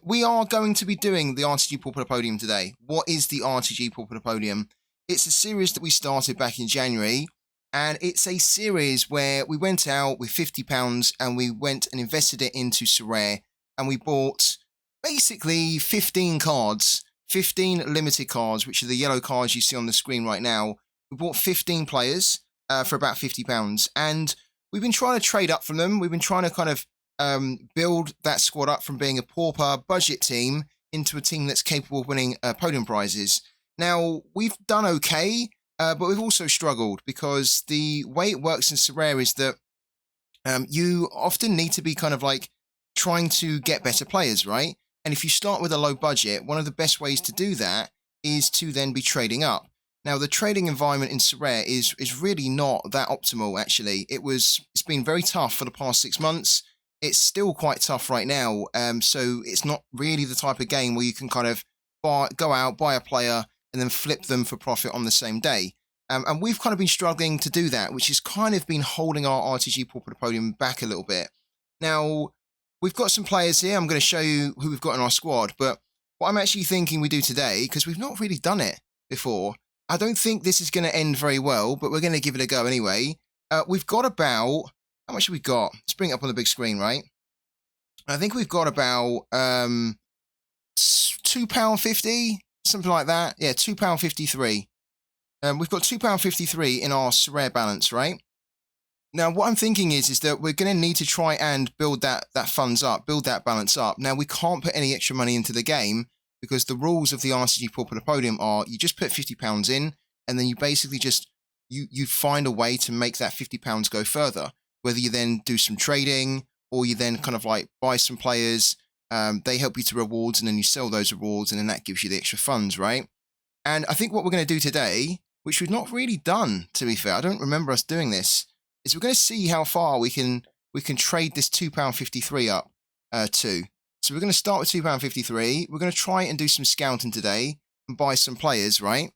We are going to be doing the RTG Pauper Podium today. What is the RTG Pauper Podium? It's a series that we started back in January, and it's a series where we went out with £50 and we went and invested it into Sorare, and we bought basically 15 cards, 15 limited cards, which are the yellow cards you see on the screen right now. We bought 15 players for about £50, and we've been trying to trade up from them. We've been trying to kind of build that squad up from being a pauper budget team into a team that's capable of winning podium prizes. Now, we've done okay, but we've also struggled because the way it works in Sorare is that you often need to be kind of like trying to get better players, right? And if you start with a low budget, one of the best ways to do that is to then be trading up. Now, the trading environment in Sorare is really not that optimal, actually. It's been very tough for the past 6 months. It's still quite tough right now, so it's not really the type of game where you can kind of go out, buy a player, and then flip them for profit on the same day. And we've kind of been struggling to do that, which has kind of been holding our RTG Pauper Podium back a little bit. Now, we've got some players here. I'm going to show you who we've got in our squad, but what I'm actually thinking we do today, because we've not really done it before, I don't think this is going to end very well, but we're going to give it a go anyway. We've got about... How much have we got? Let's bring it up on the big screen, right? I think we've got about £2.50, something like that. Yeah, £2.53. We've got £2.53 in our Sorare balance, right? Now, what I'm thinking is that we're going to need to try and build that funds up, build that balance up. Now, we can't put any extra money into the game because the rules of the RTG Pauper Podium are you just put £50 in, and then you basically just you find a way to make that £50 go further. Whether you then do some trading or you then kind of like buy some players, they help you to rewards and then you sell those rewards and then that gives you the extra funds, right? And I think what we're going to do today, which we've not really done, to be fair, I don't remember us doing this, is we're going to see how far we can trade this £2.53 up to. So we're going to start with £2.53. We're going to try and do some scouting today and buy some players, right?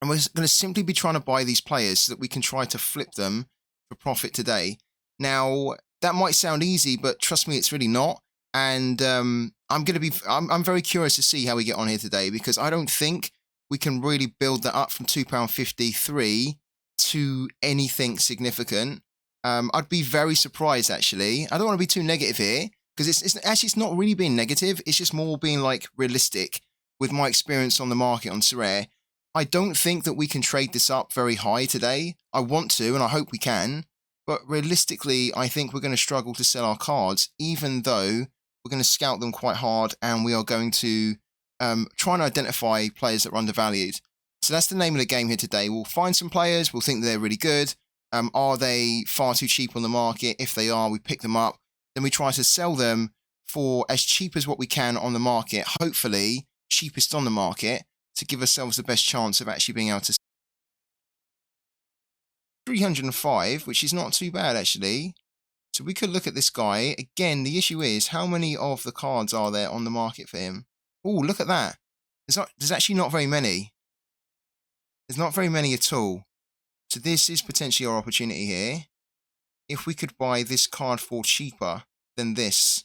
And we're going to simply be trying to buy these players so that we can try to flip them for profit today. Now, that might sound easy, but trust me, it's really not. And I'm very curious to see how we get on here today because I don't think we can really build that up from £2.53 to anything significant. I'd be very surprised, actually. I don't want to be too negative here because it's not really being negative. It's just more being like realistic with my experience on the market on Sorare. I don't think that we can trade this up very high today. I want to, and I hope we can. But realistically, I think we're going to struggle to sell our cards, even though we're going to scout them quite hard, and we are going to try and identify players that are undervalued. So that's the name of the game here today. We'll find some players. We'll think they're really good. Are they far too cheap on the market? If they are, we pick them up. Then we try to sell them for as cheap as what we can on the market, hopefully cheapest on the market, to give ourselves the best chance of actually being able to 305, which is not too bad, actually. So we could look at this guy. Again, the issue is, how many of the cards are there on the market for him? Oh, look at that. There's actually not very many. There's not very many at all. So this is potentially our opportunity here. If we could buy this card for cheaper than this.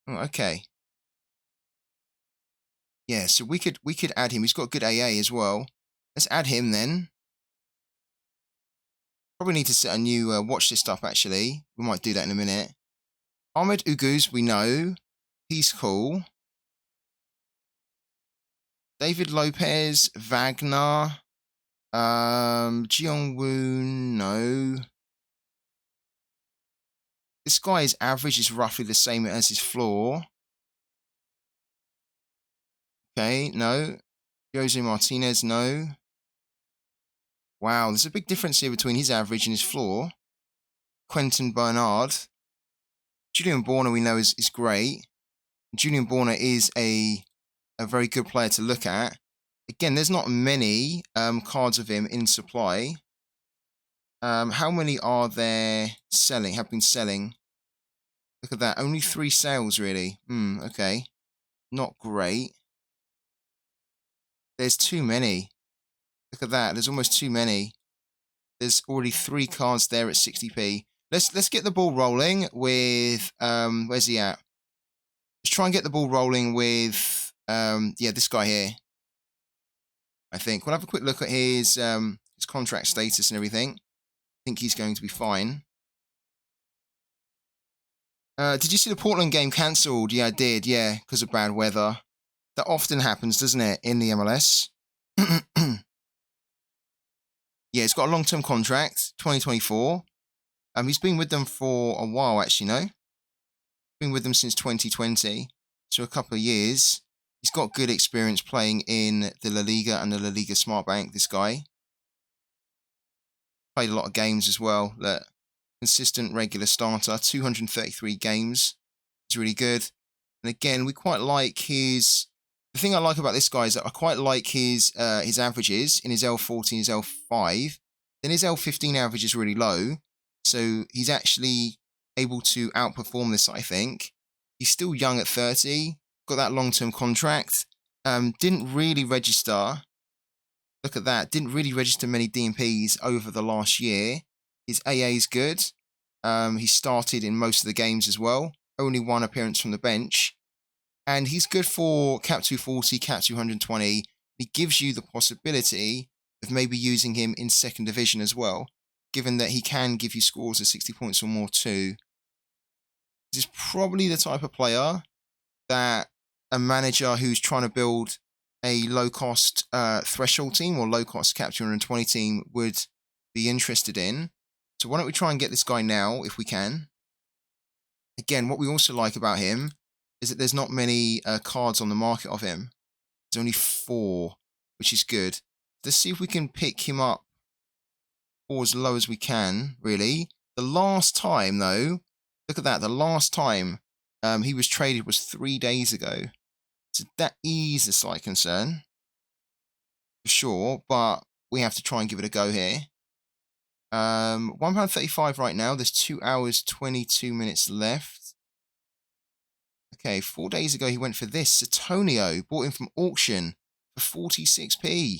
Oh, okay. Yeah, so we could add him. He's got good AA as well. Let's add him then. Probably need to set a new watch list up, actually. We might do that in a minute. Ahmed Uguz, we know. He's cool. David Lopez, Wagner. Jeong-Woon, no. This guy's average is roughly the same as his floor. Okay, no. Jose Martinez, no. Wow, there's a big difference here between his average and his floor. Quentin Bernard. Julian Borner, we know, is great. Julian Borner is a very good player to look at. Again, there's not many cards of him in supply. How many are there have been selling? Look at that. Only 3 sales, really. Okay. Not great. There's too many. Look at that. There's almost too many. There's already 3 cards there at 60p. Let's get the ball rolling with where's he at? Let's try and get the ball rolling with, yeah, this guy here. I think we'll have a quick look at his contract status and everything. I think he's going to be fine. Did you see the Portland game cancelled? Yeah, I did. Yeah, because of bad weather. That often happens, doesn't it, in the MLS? Yeah, he's got a long-term contract, 2024. He's been with them for a while, actually, no? Been with them since 2020, so a couple of years. He's got good experience playing in the La Liga and the La Liga Smart Bank, this guy. Played a lot of games as well. Look, consistent, regular starter, 233 games. He's really good. And again, we quite like his... The thing I like about this guy is that I quite like his averages in his L14, his L5. Then his L15 average is really low. So he's actually able to outperform this, I think. He's still young at 30. Got that long-term contract. Didn't really register. Look at that. Didn't really register many DMPs over the last year. His AA is good. He started in most of the games as well. Only one appearance from the bench. And he's good for cap 240, cap 220. He gives you the possibility of maybe using him in second division as well, given that he can give you scores of 60 points or more too. This is probably the type of player that a manager who's trying to build a low-cost threshold team or low-cost cap 220 team would be interested in. So why don't we try and get this guy now, if we can. Again, what we also like about him is that there's not many cards on the market of him. There's only 4, which is good. Let's see if we can pick him up for as low as we can, really. The last time, though, look at that. The last time he was traded was 3 days ago. So that is a slight concern, for sure. But we have to try and give it a go here. £1.35 right now. There's 2 hours, 22 minutes left. Okay, 4 days ago he went for this. Satonio, bought him from auction for 46p.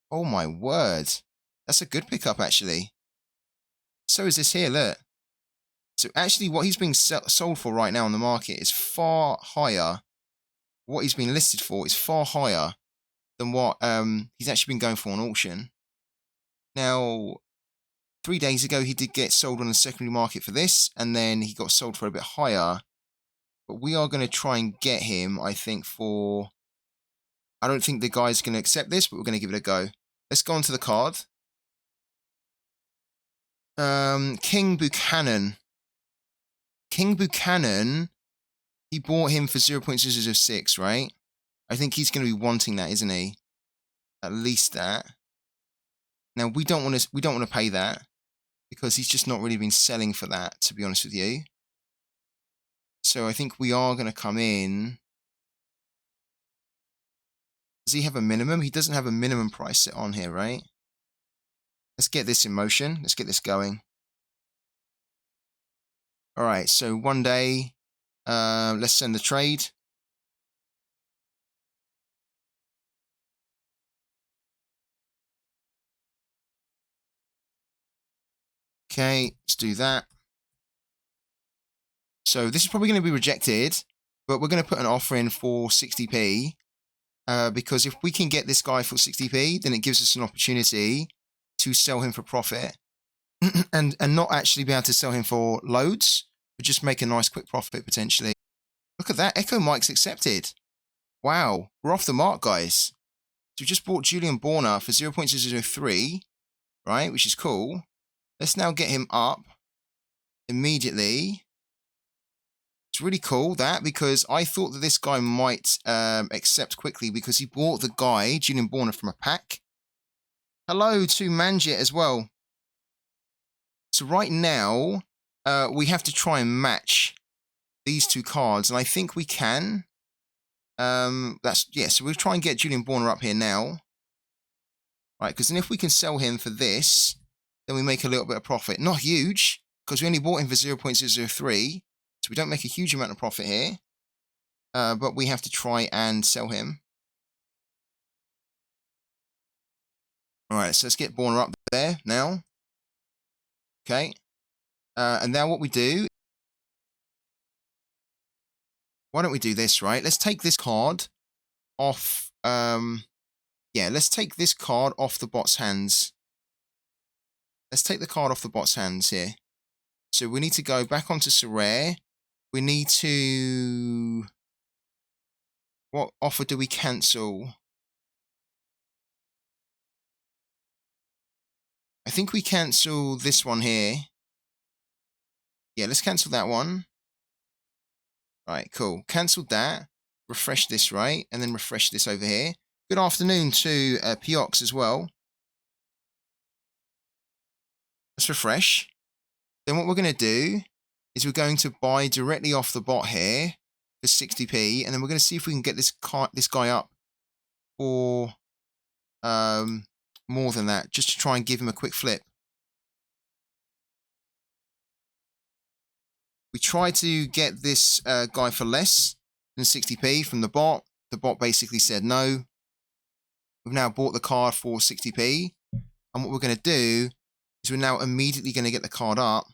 Oh my word. That's a good pickup, actually. So is this here, look. So actually what he's being sold for right now on the market is far higher. What he's been listed for is far higher than what he's actually been going for on auction. Now, 3 days ago he did get sold on the secondary market for this, and then he got sold for a bit higher. But we are going to try and get him, I think, for... I don't think the guy's going to accept this, but we're going to give it a go. Let's go on to the card. King Buchanan. King Buchanan, he bought him for 0.006, right? I think he's going to be wanting that, isn't he? At least that. Now, we don't want to pay that, because he's just not really been selling for that, to be honest with you. So I think we are going to come in. Does he have a minimum? He doesn't have a minimum price set on here, right? Let's get this in motion. Let's get this going. All right, so 1 day. Let's send the trade. Okay, let's do that. So this is probably going to be rejected, but we're going to put an offer in for 60p. Because if we can get this guy for 60p, then it gives us an opportunity to sell him for profit. and not actually be able to sell him for loads, but just make a nice quick profit potentially. Look at that, Echo Mike's accepted. Wow, we're off the mark, guys. So we just bought Julian Borner for 0.003, right, which is cool. Let's now get him up immediately. It's really cool, that, because I thought that this guy might accept quickly because he bought the guy, Julian Borner, from a pack. Hello to Manjit as well. So right now, we have to try and match these 2 cards, and I think we can. So we'll try and get Julian Borner up here now. Right, because then if we can sell him for this, then we make a little bit of profit. Not huge, because we only bought him for 0.003, so we don't make a huge amount of profit here. But we have to try and sell him. All right, so let's get Borner up there now. Okay. And now what we do why don't we do this, right? Let's take this card off. Yeah, let's take this card off the bot's hands. Let's take the card off the bot's hands here. So we need to go back onto Sorare. We need to... What offer do we cancel? I think we cancel this one here. Yeah, let's cancel that one. Right, cool. Cancelled that. Refresh this, right? And then refresh this over here. Good afternoon to Piox as well. Let's refresh. Then what we're going to do is we're going to buy directly off the bot here for 60p, and then we're going to see if we can get this guy up for more than that, just to try and give him a quick flip. We tried to get this guy for less than 60p from the bot. The bot basically said no. We've now bought the card for 60p, and what we're going to do is we're now immediately going to get the card up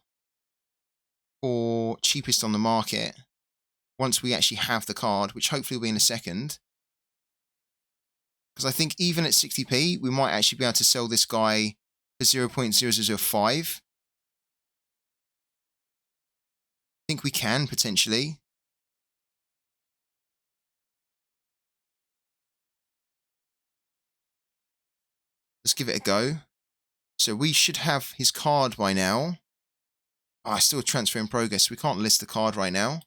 for cheapest on the market once we actually have the card, which hopefully will be in a second. Because I think even at 60p, we might actually be able to sell this guy for 0.0005. I think we can, potentially. Let's give it a go. So we should have his card by now. Oh, still a transfer in progress. We can't list the card right now.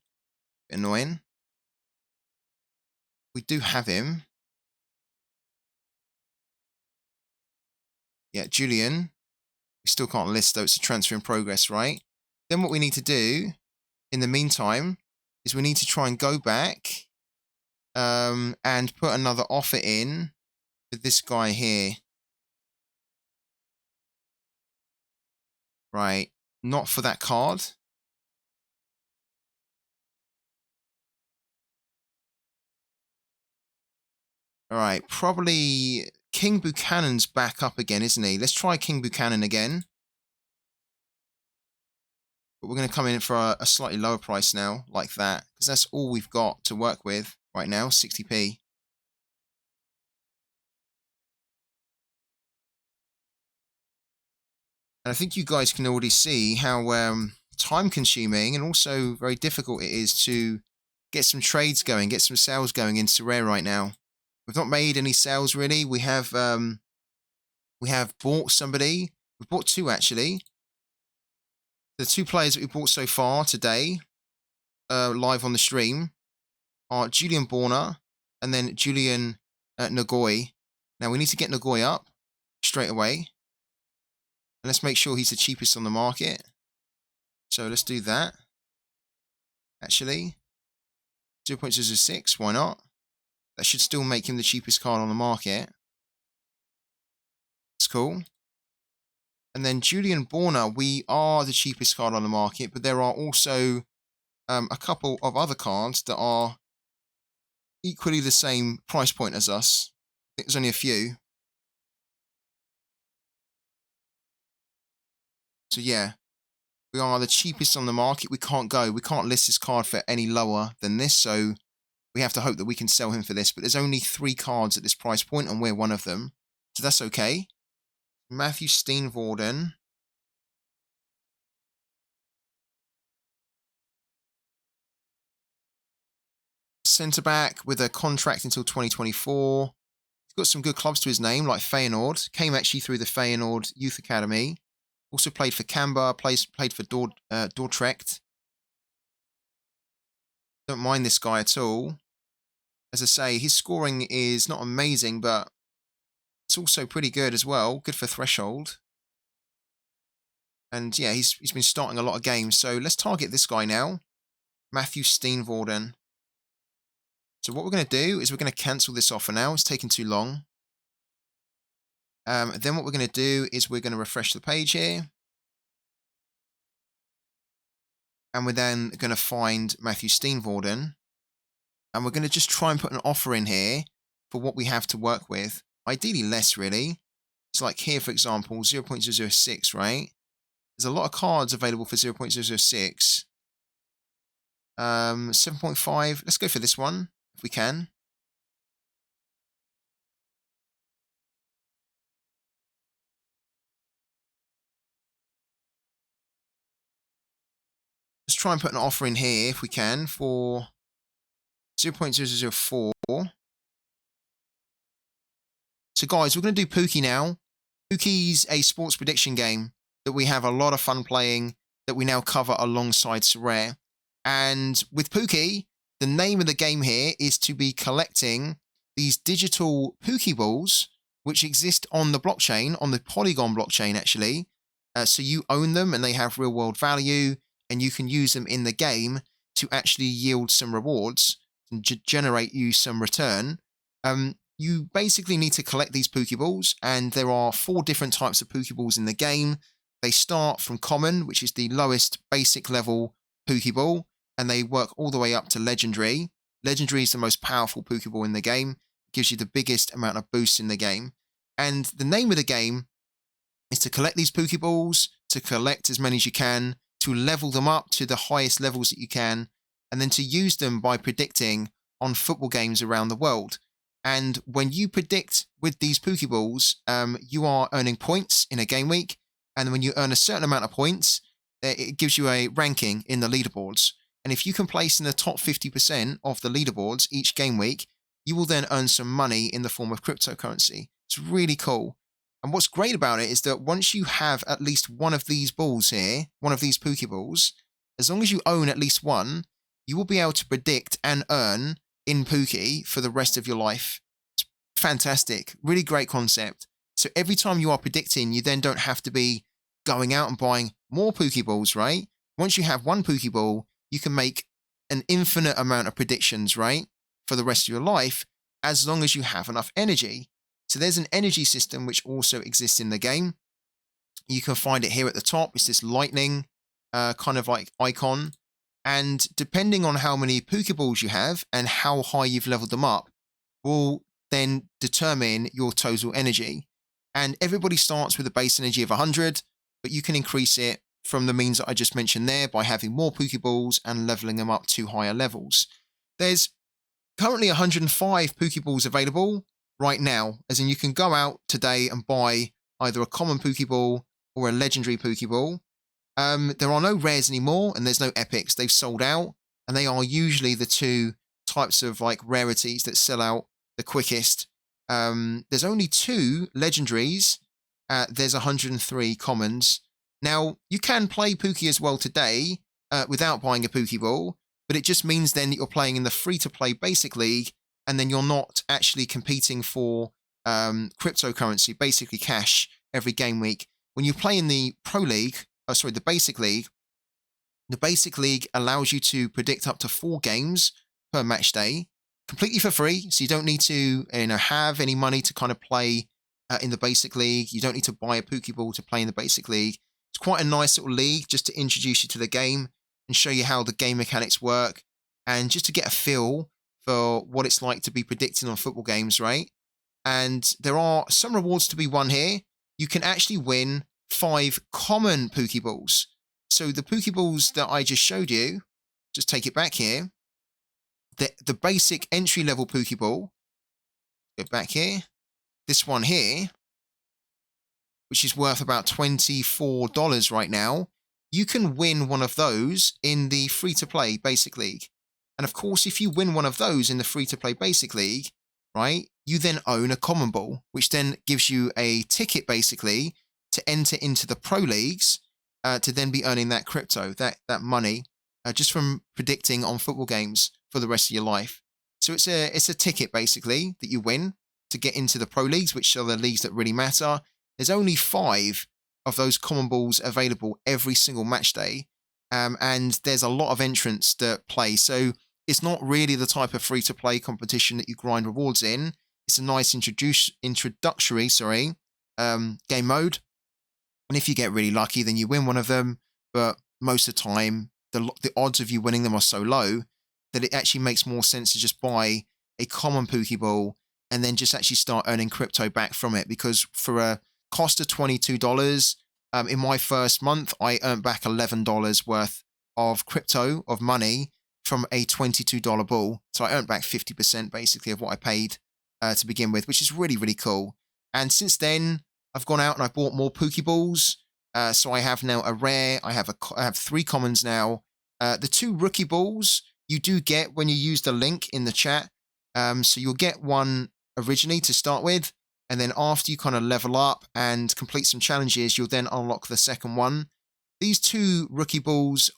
Bit annoying. We do have him. Yeah, Julian. We still can't list though. It's a transfer in progress, right? Then what we need to do in the meantime is we need to try and go back and put another offer in for this guy here. Right. Not for that card. All right. Probably King Buchanan's back up again, isn't he? Let's try King Buchanan again. But we're going to come in for a slightly lower price now, like that. Because that's all we've got to work with right now, 60p. And I think you guys can already see how time-consuming and also very difficult it is to get some trades going, get some sales going in Sorare right now. We've not made any sales really. We have bought somebody. We've bought two actually. The two players that we bought so far today, live on the stream, are Julian Borna and then Julian Nagoi. Now we need to get Nagoi up straight away. And let's make sure he's the cheapest on the market. So let's do that. Actually, 0.006, why not? That should still make him the cheapest card on the market. It's cool. And then Julian Borna, we are the cheapest card on the market, but there are also a couple of other cards that are equally the same price point as us. I think there's only a few. So yeah, we are the cheapest on the market. We can't list this card for any lower than this, so we have to hope that we can sell him for this. But there's only 3 cards at this price point, and we're one of them. So that's okay. Matthew Steenvoorden. Centre-back with a contract until 2024. He's got some good clubs to his name, like Feyenoord. Came actually through the Feyenoord Youth Academy. Also played for Canberra, played for Dordrecht. Don't mind this guy at all. As I say, his scoring is not amazing, but it's also pretty good as well. Good for threshold. And yeah, he's been starting a lot of games. So let's target this guy now. Matthew Steenvoorden. So what we're going to do is we're going to cancel this offer now. It's taking too long. Then what we're going to do is we're going to refresh the page here. And we're then going to find Matthew Steenvoorden. And we're going to just try and put an offer in here for what we have to work with. Ideally less, really. So like here, for example, 0.006, right? There's a lot of cards available for 0.006. 7.5. Let's go for this one if we can. Let's try and put an offer in here if we can for 0.0004. So guys, we're going to do Pookie now. Pookie's a sports prediction game that we have a lot of fun playing that we now cover alongside Sorare. And with Pookie, the name of the game here is to be collecting these digital Pokeballs, which exist on the blockchain, on the Polygon blockchain actually. So you own them and they have real world value, and you can use them in the game to actually yield some rewards and generate you some return. You basically need to collect these Pokeballs, and there are 4 different types of Pokeballs in the game. They start from common, which is the lowest basic level Pokeball, and they work all the way up to legendary. Legendary is the most powerful Pokeball in the game. It gives you the biggest amount of boosts in the game. And the name of the game is to collect these Pokeballs, to collect as many as you can, to level them up to the highest levels that you can, and then to use them by predicting on football games around the world. And when you predict with these Pokeballs, you are earning points in a game week. And when you earn a certain amount of points, it gives you a ranking in the leaderboards. And if you can place in the top 50% of the leaderboards each game week, you will then earn some money in the form of cryptocurrency. It's really cool. And what's great about it is that once you have at least one of these balls here, one of these Pokeballs, as long as you own at least one, you will be able to predict and earn in Pookie for the rest of your life. It's fantastic. Really great concept. So every time you are predicting, you then don't have to be going out and buying more Pokeballs, right? Once you have one Pokeball, you can make an infinite amount of predictions, right? For the rest of your life, as long as you have enough energy. So there's an energy system which also exists in the game. You can find it here at the top. It's this lightning kind of like icon. And depending on how many Pokeballs you have and how high you've leveled them up, will then determine your total energy. And everybody starts with a base energy of 100, but you can increase it from the means that I just mentioned there by having more Pokeballs and leveling them up to higher levels. There's currently 105 Pokeballs available right now, as in you can go out today and buy either a common Pokeball or a legendary Pokeball. There are no rares anymore, and there's no epics. They've sold out, and they are usually the 2 types of like rarities that sell out the quickest. There's only 2 legendaries. There's 103 commons. Now, you can play Pookie as well today without buying a Pokeball, but it just means then that you're playing in the free-to-play basic league, and then you're not actually competing for cryptocurrency, basically cash, every game week. When you play in the Pro League, the Basic League allows you to predict up to 4 games per match day, completely for free. So you don't need to, have any money to kind of play in the Basic League. You don't need to buy a Pokeball to play in the Basic League. It's quite a nice little league just to introduce you to the game and show you how the game mechanics work, and just to get a feel for what it's like to be predicting on football games, right? And there are some rewards to be won here. You can actually win 5 common Pokeballs. So the Pokeballs that I just showed you, just take it back here. The basic entry-level Pokeball, go back here. This one here, which is worth about $24 right now, you can win one of those in the free-to-play Basic League. And of course, if you win one of those in the free-to-play Basic League, right, you then own a common ball, which then gives you a ticket, basically, to enter into the pro leagues, to then be earning that crypto, that money, just from predicting on football games for the rest of your life. So it's a ticket, basically, that you win to get into the pro leagues, which are the leagues that really matter. There's only 5 of those common balls available every single match day, and there's a lot of entrants that play. So it's not really the type of free-to-play competition that you grind rewards in. It's a nice introductory game mode. And if you get really lucky, then you win one of them. But most of the time, the odds of you winning them are so low that it actually makes more sense to just buy a common Pokeball and then just actually start earning crypto back from it. Because for a cost of $22, in my first month, I earned back $11 worth of crypto, of money, from a $22 ball. So I earned back 50% basically of what I paid to begin with, which is really, really cool. And since then, I've gone out and I've bought more Pokeballs. So I have now a rare. I have 3 commons now. The 2 rookie balls you do get when you use the link in the chat. So you'll get one originally to start with. And then after you kind of level up and complete some challenges, you'll then unlock the second one. These 2 rookie balls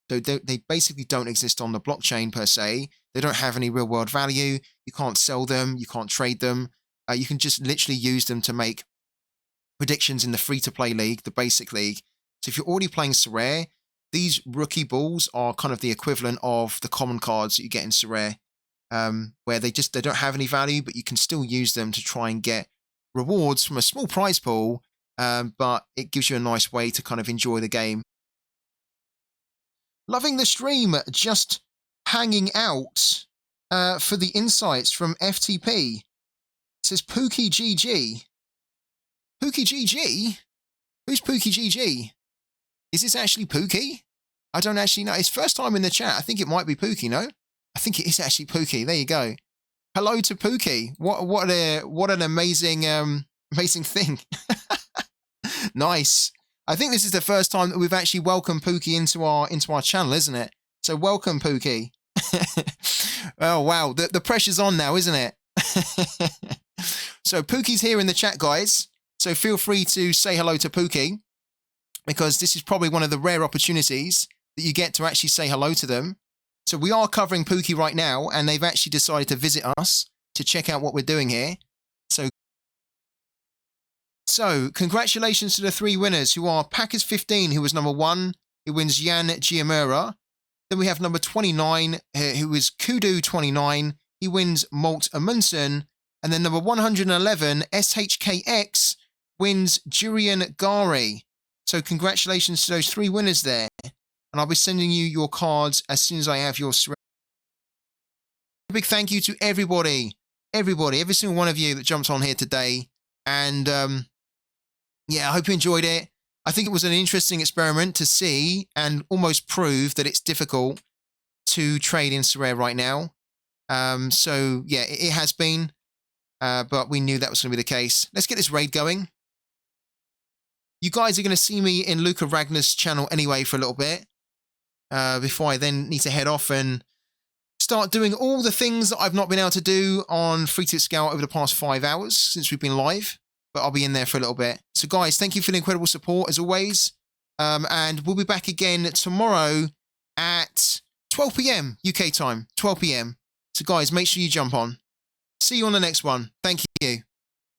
they basically don't exist on the blockchain per se. They don't have any real world value. You can't sell them. You can't trade them. You can just literally use them to make predictions in the free-to-play league, the basic league. So if you're already playing Sorare, these rookie balls are kind of the equivalent of the common cards that you get in Sorare, where they don't have any value, but you can still use them to try and get rewards from a small prize pool, but it gives you a nice way to kind of enjoy the game. Loving the stream, just hanging out for the insights from FTP. It says Pookie GG. Pookie GG? Who's Pookie GG? Is this actually Pookie? I don't actually know. It's first time in the chat. I think it might be Pookie, no? I think it is actually Pookie. There you go. Hello to Pookie. What an amazing amazing thing. Nice. I think this is the first time that we've actually welcomed Pookie into our channel, isn't it? So welcome, Pookie. Oh wow, the pressure's on now, isn't it? So Pookie's here in the chat, guys. So feel free to say hello to Pookie, because this is probably one of the rare opportunities that you get to actually say hello to them. So we are covering Pookie right now, and they've actually decided to visit us to check out what we're doing here. So congratulations to the 3 winners, who are Packers15, who was number 1, who wins Jan Giamura. Then we have number 29, who is Kudu29. He wins Malt Amundsen. And then number 111, SHKX, wins Jurian Gari. So congratulations to those 3 winners there. And I'll be sending you your cards as soon as I have your... A big thank you to everybody, every single one of you that jumped on here today. And yeah, I hope you enjoyed it. I think it was an interesting experiment to see and almost prove that it's difficult to trade in Sorare right now. So yeah, it has been, but we knew that was going to be the case. Let's get this raid going. You guys are going to see me in Luca Ragnar's channel anyway for a little bit, before I then need to head off and start doing all the things that I've not been able to do on Free to Scout over the past 5 hours since we've been live. But I'll be in there for a little bit. So guys, thank you for the incredible support as always. And we'll be back again tomorrow at 12 p.m. UK time, 12 p.m. So guys, make sure you jump on. See you on the next one. Thank you.